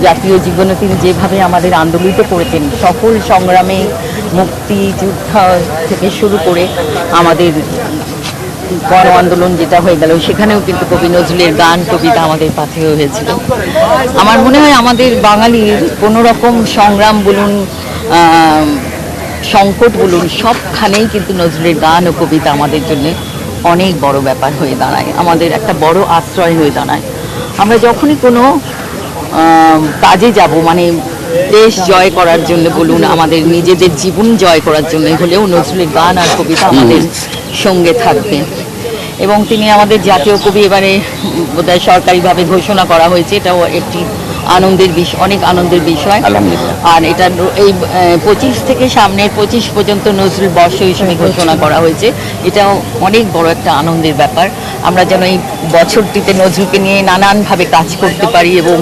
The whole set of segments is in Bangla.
জাতীয় জীবনে তিনি যেভাবে আমাদের আন্দোলিত করেছেন, সকল সংগ্রামে মুক্তিযুদ্ধ থেকে শুরু করে আমাদের গণ আন্দোলন যেটা হয়ে গেল, সেখানেও কিন্তু কবি নজরুলের গান কবিতা আমাদের পাথেয় হয়েছিল। আমার মনে হয় আমাদের বাঙালির কোনো রকম সংগ্রাম বলুন, সংকট বলুন, সবখানেই কিন্তু নজরুলের গান ও কবিতা আমাদের জন্য অনেক বড় ব্যাপার হয়ে দাঁড়ায়, আমাদের একটা বড় আশ্রয় হয়ে দাঁড়ায়। আমরা যখনই কোনো কাজে যাব, মানে দেশ জয় করার জন্য বলুন, আমাদের নিজেদের জীবন জয় করার জন্য হলেও নজরুলের গান আর কবিতা আমাদের সঙ্গে থাকবে। এবং তিনি আমাদের জাতীয় কবি, এবারে বোধহয় সরকারিভাবে ঘোষণা করা হয়েছে, এটাও একটি আনন্দের বিষয়, অনেক আনন্দের বিষয়। আর এটা এই 25 থেকে সামনের 25 পর্যন্ত নজরুল বর্ষ হিসেবে ঘোষণা করা হয়েছে, এটাও অনেক বড় একটা আনন্দের ব্যাপার। আমরা যেন এই বছরটিতে নজরুলকে নিয়ে নানানভাবে কাজ করতে পারি, এবং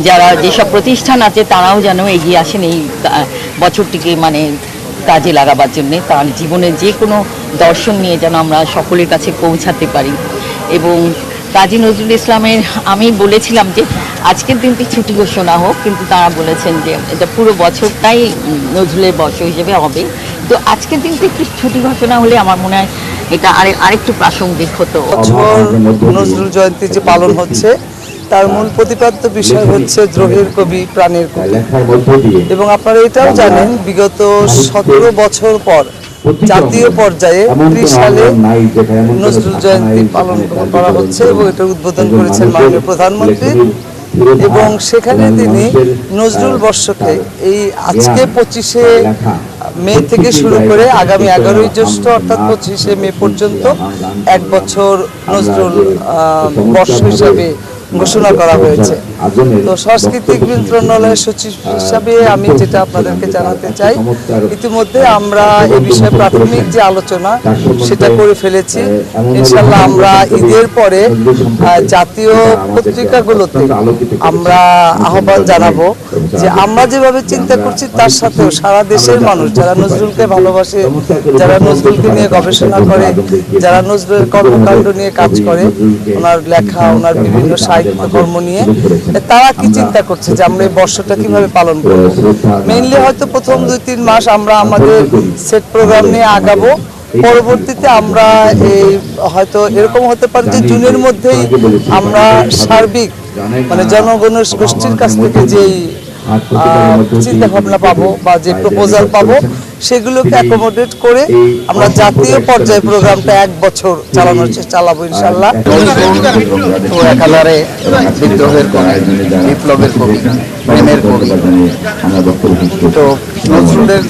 যারা যেসব প্রতিষ্ঠান আছে তারাও যেন এগিয়ে আসেন এই বছরটিকে মানে কাজে লাগাবার জন্যে, তার জীবনের যে কোনো দর্শন নিয়ে যেন আমরা সকলের কাছে পৌঁছাতে পারি। এবং কাজী নজরুল ইসলামের, আমি বলেছিলাম যে আজকের দিনটি ছুটি ঘোষণা হোক, কিন্তু তারা বলেছেন যে এটা পুরো বছরটাই নজরুলের বর্ষ হিসেবে হবে। তো আজকের দিনটি একটু ছুটি ঘোষণা হলে আমার মনে হয় এটা আরেকটু প্রাসঙ্গিক হতো। নজরুল জয়ন্তী যে পালন হচ্ছে তার মূল প্রতিপাদ্য বিষয় হচ্ছে দ্রোহের কবি, প্রাণের কবি। এবং আপনারা এটাও জানেন, বিগত 17 বছর পর জাতীয় পর্যায়ে 30 সালে নজরুল জয়ন্তী পালন করা হচ্ছে, এবং এটা উদ্বোধন করেছেন মাননীয় প্রধানমন্ত্রী। এবং সেখানে তিনি নজরুল বর্ষকে এই আজকে 25শে মে থেকে শুরু করে আগামী 11ই জ্যৈষ্ঠ অর্থাৎ 25শে মে পর্যন্ত এক বছর নজরুল বর্ষ হিসাবে ঘোষণা করা হয়েছে। তো সাংস্কৃতিক মন্ত্রণালয়ের সচিব হিসাবে আমি যেটা আপনাদেরকে জানাতে চাই, ইতিমধ্যে আমরা এই বিষয়ে প্রাথমিক যে আলোচনা সেটা করে ফেলেছি। ইনশাল্লাহ আমরা ঈদের পরে জাতীয় পত্রিকাগুলোতে আমরা আহ্বান জানাবো যে আমরা যেভাবে চিন্তা করছি তার সাথেও সারা দেশের মানুষ যারা নজরুলকে ভালোবাসে, যারা নজরুলকে নিয়ে গবেষণা করে, যারা নজরুলের কর্মকাণ্ড নিয়ে কাজ করে, ওনার লেখা, ওনার বিভিন্ন কর্ম নিয়ে তারা কি চিন্তা করছে যে আমরা এই বর্ষটা কিভাবে পালন করব। মেইনলি হয়তো প্রথম 2-3 মাস আমরা আমাদের সেট প্রোগ্রাম নিয়ে আগাবো, পরবর্তীতে আমরা এই হয়তো এরকম হতে পারে যে জুনের মধ্যেই আমরা সার্বিক মানে জনগণের গোষ্ঠীর কাছ থেকে যেই চিন্তা ভাবনা পাবো বা যে প্রপোজাল পাবো সেগুলোকে অ্যাকোমোডেট করে আমরা জাতীয় পর্যায়ে প্রোগ্রামটা 1 বছর চালাবো ইনশাল্লাহ। একাধারে বিদ্রোহের কবি, বিপ্লবের কবি, প্রেমের কবি। তো নজরুলের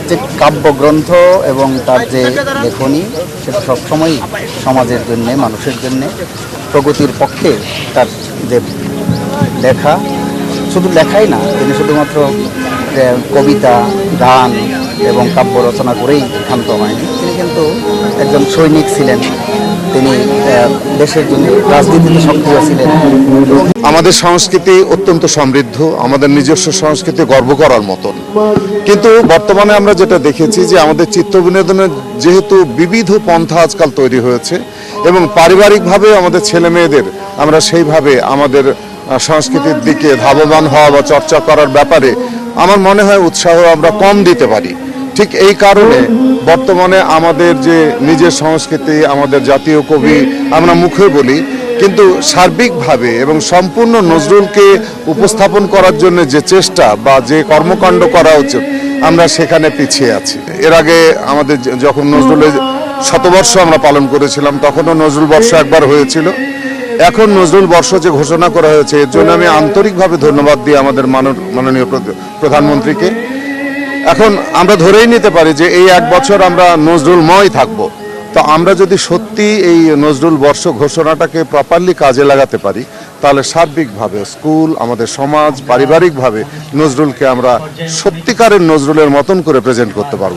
যে কাব্যগ্রন্থ এবং তার যে লেখনী সেটা সবসময়ই সমাজের জন্যে, মানুষের জন্যে প্রগতির পক্ষে তার যে লেখা, শুধু লেখাই না, তিনি শুধুমাত্র কবিতা, গান এবং কাব্য রচনা করেই ক্ষান্ত হয়নি। তিনি কিন্তু একজন সৈনিক ছিলেন, তিনি দেশের জন্য রাজনীতিতে সক্রিয় ছিলেন। আমাদের সংস্কৃতি অত্যন্ত সমৃদ্ধ, আমাদের নিজস্ব সংস্কৃতি গর্ব করার মতন। কিন্তু বর্তমানে আমরা যেটা দেখেছি যে আমাদের চিত্র বিনোদনের যেহেতু বিবিধ পন্থা আজকাল তৈরি হয়েছে, এবং পারিবারিকভাবে আমাদের ছেলে মেয়েদের আমরা সেইভাবে আমাদের সংস্কৃতির দিকে ধাবমান হওয়া বা চর্চা করার ব্যাপারে আমার মনে হয় উৎসাহ আমরা কম দিতে পারি। ঠিক এই কারণে বর্তমানে আমাদের যে নিজের সংস্কৃতি, আমাদের জাতীয় কবি আমরা মুখে বলি, কিন্তু সার্বিকভাবে এবং সম্পূর্ণ নজরুলকে উপস্থাপন করার জন্য যে চেষ্টা বা যে কর্মকাণ্ড করা উচিত আমরা সেখানে পিছিয়ে আছি। এর আগে আমাদের যখন নজরুলের শতবর্ষ আমরা পালন করেছিলাম তখনও নজরুল বর্ষ একবার হয়েছিল। এখন নজরুল বর্ষ যে ঘোষণা করা হয়েছে এর জন্য আমি আন্তরিকভাবে ধন্যবাদ দিই আমাদের মাননীয় প্রধানমন্ত্রীকে। এখন আমরা ধরেই নিতে পারি যে এই 1 বছর আমরা নজরুলময় থাকব। তো আমরা যদি সত্যি এই নজরুল বর্ষ ঘোষণাটাকে প্রপারলি কাজে লাগাতে পারি তাহলে সার্বিকভাবে স্কুল, আমাদের সমাজ, পারিবারিকভাবে নজরুলকে আমরা সত্যিকারের নজরুলের মতন করে প্রেজেন্ট করতে পারবো।